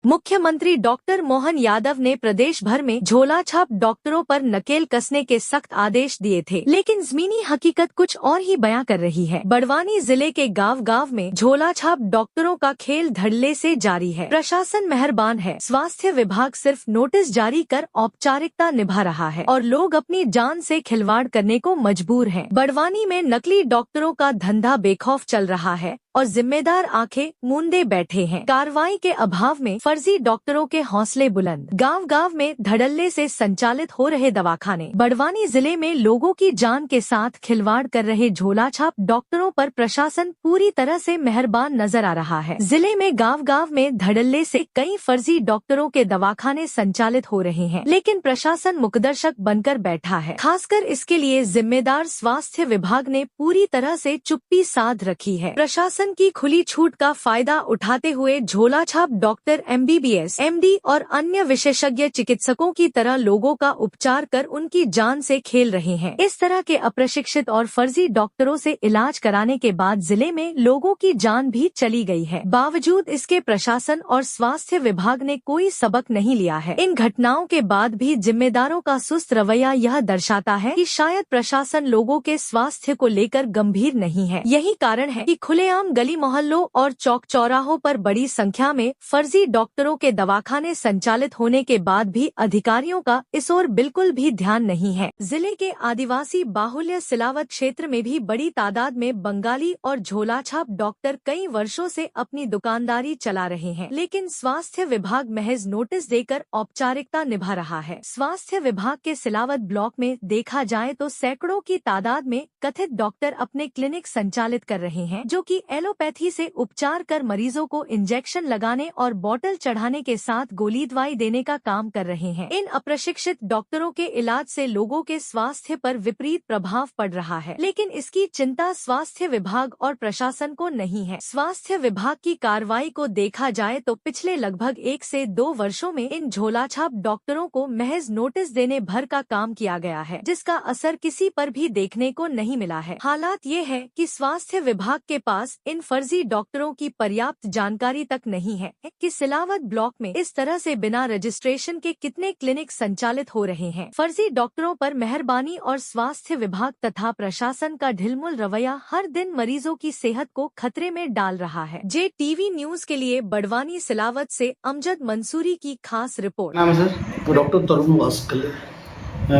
मुख्यमंत्री डॉक्टर मोहन यादव ने प्रदेश भर में झोला छाप डॉक्टरों पर नकेल कसने के सख्त आदेश दिए थे, लेकिन ज़मीनी हकीकत कुछ और ही बयां कर रही है। बड़वानी जिले के गांव-गांव में झोला छाप डॉक्टरों का खेल धड़ल्ले से जारी है। प्रशासन मेहरबान है, स्वास्थ्य विभाग सिर्फ नोटिस जारी कर औपचारिकता निभा रहा है और लोग अपनी जान से खिलवाड़ करने को मजबूर हैं। बड़वानी में नकली डॉक्टरों का धंधा बेखौफ चल रहा है और जिम्मेदार आंखें मूंदे बैठे हैं। कार्रवाई के अभाव में फर्जी डॉक्टरों के हौसले बुलंद। गांव-गांव में धड़ल्ले से संचालित हो रहे दवाखाने। बड़वानी जिले में लोगों की जान के साथ खिलवाड़ कर रहे झोला छाप डॉक्टरों पर प्रशासन पूरी तरह से मेहरबान नजर आ रहा है। जिले में गांव-गांव में धड़ल्ले से कई फर्जी डॉक्टरों के दवाखाने संचालित हो रहे हैं, लेकिन प्रशासन मुकदर्शक बनकर बैठा है। खासकर इसके लिए जिम्मेदार स्वास्थ्य विभाग ने पूरी तरह से चुप्पी साध रखी है। प्रशासन की खुली छूट का फायदा उठाते हुए झोला छाप डॉक्टर MBBS, MD और अन्य विशेषज्ञ चिकित्सकों की तरह लोगों का उपचार कर उनकी जान से खेल रहे हैं। इस तरह के अप्रशिक्षित और फर्जी डॉक्टरों से इलाज कराने के बाद जिले में लोगों की जान भी चली गई है। बावजूद इसके प्रशासन और स्वास्थ्य विभाग ने कोई सबक नहीं लिया है। इन घटनाओं के बाद भी जिम्मेदारों का सुस्त रवैया यह दर्शाता है कि शायद प्रशासन लोगों के स्वास्थ्य को लेकर गंभीर नहीं है। यही कारण है कि खुलेआम गली मोहल्लों और चौक चौराहों पर बड़ी संख्या में फर्जी डॉक्टरों के दवाखाने संचालित होने के बाद भी अधिकारियों का इस ओर बिल्कुल भी ध्यान नहीं है। जिले के आदिवासी बाहुल्य सिलावत क्षेत्र में भी बड़ी तादाद में बंगाली और झोलाछाप डॉक्टर कई वर्षों से अपनी दुकानदारी चला रहे हैं, लेकिन स्वास्थ्य विभाग महज नोटिस देकर औपचारिकता निभा रहा है। स्वास्थ्य विभाग के सिलावत ब्लॉक में देखा जाए तो सैकड़ों की तादाद में कथित डॉक्टर अपने क्लिनिक संचालित कर रहे हैं, जो कि एलोपैथी से उपचार कर मरीजों को इंजेक्शन लगाने और बोतल चढ़ाने के साथ गोली दवाई देने का काम कर रहे हैं। इन अप्रशिक्षित डॉक्टरों के इलाज से लोगों के स्वास्थ्य पर विपरीत प्रभाव पड़ रहा है, लेकिन इसकी चिंता स्वास्थ्य विभाग और प्रशासन को नहीं है। स्वास्थ्य विभाग की कार्रवाई को देखा जाए तो पिछले लगभग 1 से 2 वर्षों में इन झोलाछाप डॉक्टरों को महज नोटिस देने भर का काम किया गया है, जिसका असर किसी पर भी देखने को नहीं मिला है। हालात ये है कि स्वास्थ्य विभाग के पास इन फर्जी डॉक्टरों की पर्याप्त जानकारी तक नहीं है कि सिलावत ब्लॉक में इस तरह से बिना रजिस्ट्रेशन के कितने क्लिनिक संचालित हो रहे हैं। फर्जी डॉक्टरों पर मेहरबानी और स्वास्थ्य विभाग तथा प्रशासन का ढिलमुल रवैया हर दिन मरीजों की सेहत को खतरे में डाल रहा है। JTV न्यूज के लिए बड़वानी सिलावत से अमजद मंसूरी की खास रिपोर्ट। नाम है सर? डॉक्टर तरुण वास्कल।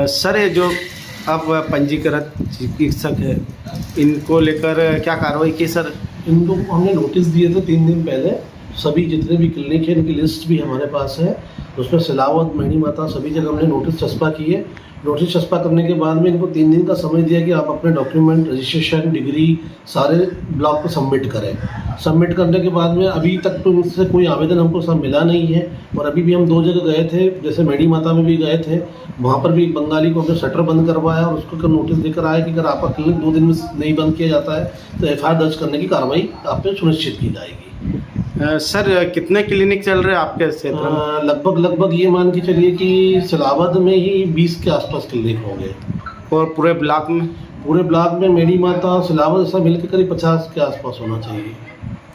सर ये जो अब पंजीकृत चिकित्सक है, इनको लेकर क्या कार्रवाई की सर? इनको हमने नोटिस दिए थे 3 दिन पहले। सभी जितने भी क्लिनिक है इनकी लिस्ट भी हमारे पास है। उसमें सिलावत, मेहनी माता सभी जगह हमने नोटिस चस्पा किए। नोटिस चस्पा करने के बाद में इनको 3 दिन का समय दिया कि आप अपने डॉक्यूमेंट, रजिस्ट्रेशन, डिग्री सारे ब्लॉक को सबमिट करें। सबमिट करने के बाद में अभी तक तो इनसे कोई आवेदन हमको सब मिला नहीं है। और अभी भी हम 2 जगह गए थे, जैसे मेहनी माता में भी गए थे, वहाँ पर भी बंगाली को हमने शटर बंद करवाया और उसको नोटिस देकर आया कि अगर आपका क्लिनिक 2 दिन में नहीं बंद किया जाता है तो FIR दर्ज करने की कार्रवाई आप पे सुनिश्चित की जाएगी। सर कितने क्लिनिक चल रहे हैं आपके क्षेत्र में? लगभग ये मान के चलिए कि सिलावत में ही 20 के आसपास क्लिनिक होंगे। और पूरे ब्लॉक में? पूरे ब्लॉक में मेहनी माता, सिलावत ऐसा मिलकर करीब 50 के आसपास होना चाहिए।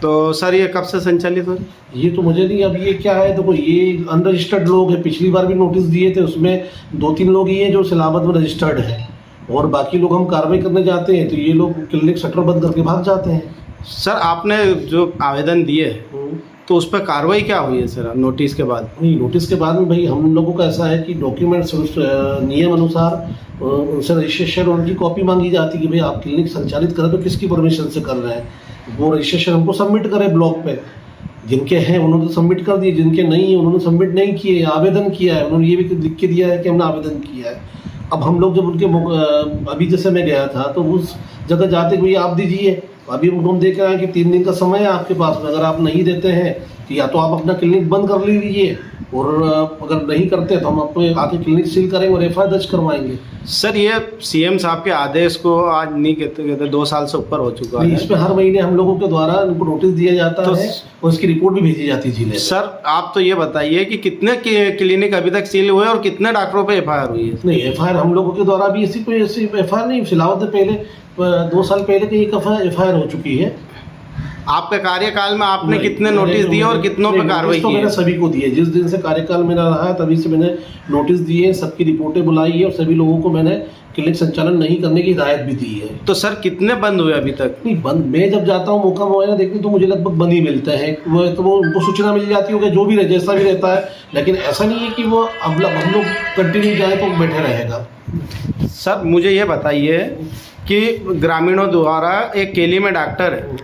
तो सर ये कब से संचालित हो? ये तो मुझे नहीं, अब ये क्या है, देखो ये अनरजिस्टर्ड लोग हैं। पिछली बार भी नोटिस दिए थे, उसमें 2-3 लोग ही हैं जो सिलावत में रजिस्टर्ड है और बाकी लोग हम कार्रवाई करने जाते हैं तो ये लोग क्लिनिक शटर बंद करके भाग जाते हैं। सर आपने जो आवेदन दिए तो उस पर कार्रवाई क्या हुई है सर नोटिस के बाद? नहीं, नोटिस के बाद में भाई हम लोगों का ऐसा है कि डॉक्यूमेंट्स नियम अनुसार उनसे रजिस्ट्रेशन और उनकी कॉपी मांगी जाती है कि भाई आप क्लिनिक संचालित करें तो किसकी परमिशन से कर रहे हैं। वो रजिस्ट्रेशन हमको सबमिट करें ब्लॉक पे। जिनके हैं उन्होंने तो सबमिट कर दिए, जिनके नहीं है उन्होंने सबमिट नहीं किए, आवेदन किया है, उन्होंने ये भी लिख के दिया है कि हमने आवेदन किया है। अब हम लोग जब उनके अभी जैसे मैं गया था तो उस जगह जाते कि भैया आप दीजिए। अभी उनको हम देख रहे हैं कि 3 दिन का समय है आपके पास में, अगर आप नहीं देते हैं तो या तो आप अपना क्लिनिक बंद कर लीजिए और अगर नहीं करते तो हम आपको आके क्लिनिक सील करेंगे और FIR दर्ज करवाएंगे। सर ये CM साहब के आदेश को आज नहीं कहते 2 साल से ऊपर हो चुका है। इस पे हर महीने हम लोगों के द्वारा उनको नोटिस दिया जाता है और उसकी रिपोर्ट भी भेजी जाती है जिले। सर आप तो ये बताइए कि कितने क्लिनिक अभी तक सील हुए और कितने डॉक्टरों पे FIR हुई है? नहीं, FIR हम लोगों के द्वारा भी ऐसी FIR नहीं। सिलावत से पहले 2 साल पहले की एक FIR हो चुकी है। आपके कार्यकाल में आपने नहीं, कितने नोटिस दिए और कितनों पे नहीं, कार्रवाई नोटिस तो की मैंने है? सभी को दिए। जिस दिन से कार्यकाल मेरा रहा है तभी से मैंने नोटिस दिए, सबकी रिपोर्टें बुलाई है और सभी लोगों को मैंने क्लिनिक संचालन नहीं करने की हिदायत भी दी है। तो सर कितने बंद हुए अभी तक? नहीं बंद, मैं जब जाता हूँ मौका मुआयना देखने तो मुझे लगभग बंद ही मिलते हैं। वो उनको सूचना मिल जाती होगी जो भी रहे, जैसा भी रहता है, लेकिन ऐसा नहीं है कि वो अब हम लोग कंटिन्यू जाए तो बैठे रहेगा। सर मुझे ये बताइए कि ग्रामीणों द्वारा एक केली में डॉक्टर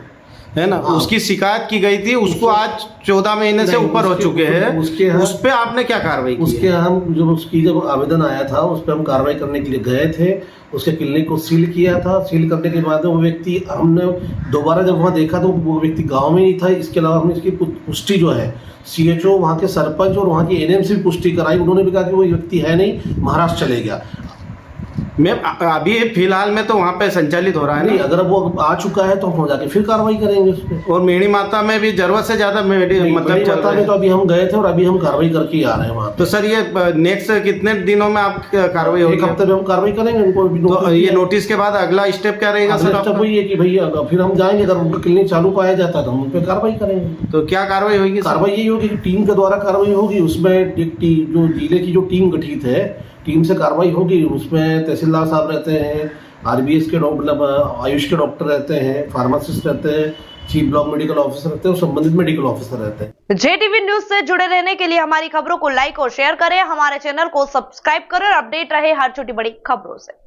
है ना, हाँ। उसकी शिकायत की गई थी, उसको आज 14 महीने से नहीं, ऊपर हो उसके- चुके हैं, उसके यहाँ- उस पे आपने क्या कार्रवाई की उसके है? हम जब आवेदन आया था उस पर हम कार्रवाई करने के लिए गए थे, उसके क्लिनिक को सील किया था। सील करने के बाद वो व्यक्ति, हमने दोबारा जब वहाँ देखा तो वो व्यक्ति गांव में नहीं था। इसके अलावा हमने इसकी पुष्टि जो है CHO, वहाँ के सरपंच और वहाँ की NM से भी पुष्टि कराई। उन्होंने भी कहा कि वो व्यक्ति है नहीं, महाराष्ट्र चले गया। मैं अभी फिलहाल में तो वहाँ पे संचालित हो रहा है नहीं, ना, अगर वो आ चुका है तो हम जाके फिर कार्रवाई करेंगे उस पर। और मेणी माता में भी जरूरत से ज्यादा मतलब चल रहा में तो है। अभी हम गए थे और अभी हम कार्रवाई करके ही आ रहे हैं वहाँ। तो सर ये नेक्स्ट कितने दिनों में आप कार्रवाई एक होगी? हफ्ते में हम कार्रवाई करेंगे उनको। तो ये नोटिस के बाद अगला स्टेप क्या रहेगा सर अगला आपका? स्टेप वही है कि भैया फिर हम जाएंगे, अगर उनका क्लिनिक चालू पाया जाता है तो हम उन पर कार्रवाई करेंगे। तो क्या कार्रवाई होगी सर? कार्रवाई यही होगी कि टीम के द्वारा कार्रवाई होगी। उसमें एक जो जिले की जो टीम गठित है, टीम से कार्रवाई होगी। उसमें तहसीलदार साहब रहते हैं, RBS के मतलब आयुष के डॉक्टर रहते हैं, फार्मासिस्ट रहते हैं, चीफ ब्लॉक मेडिकल ऑफिसर रहते हैं और संबंधित मेडिकल ऑफिसर रहते हैं। JTV न्यूज से जुड़े रहने के लिए हमारी खबरों को लाइक और शेयर करें, हमारे चैनल को सब्सक्राइब करें और अपडेट रहे हर छोटी बड़ी खबरों से।